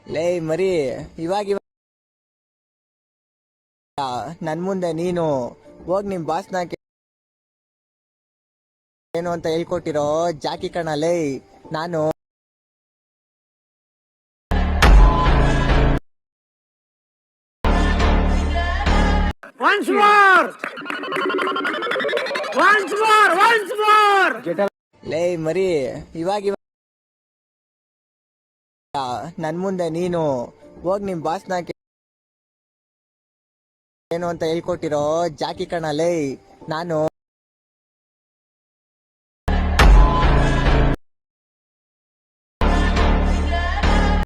ಲೇ ಮರಿ, ಇವಾಗ ನನ್ ಮುಂದೆ ನೀನು ಹೋಗ್ ನಿಮ್ ಬಾಸ್ನ ಏನು ಅಂತ ಹೇಳ್ಕೊಟ್ಟಿರೋ ಜಾಕಿ ಕಣ ಲೇ. ನಾನು Once more! Once more! Once more! ಲೇ ಮರಿ, ಇವಾಗ ನನ್ ಮುಂದೆ ನೀನು ಹೋಗ್ ನಿಮ್ ಬಾಸ್ನ ಏನು ಅಂತ ಹೇಳ್ಕೊಟ್ಟಿರೋ ಜಾಕಿ ಕಣ ಲೇ. ನಾನು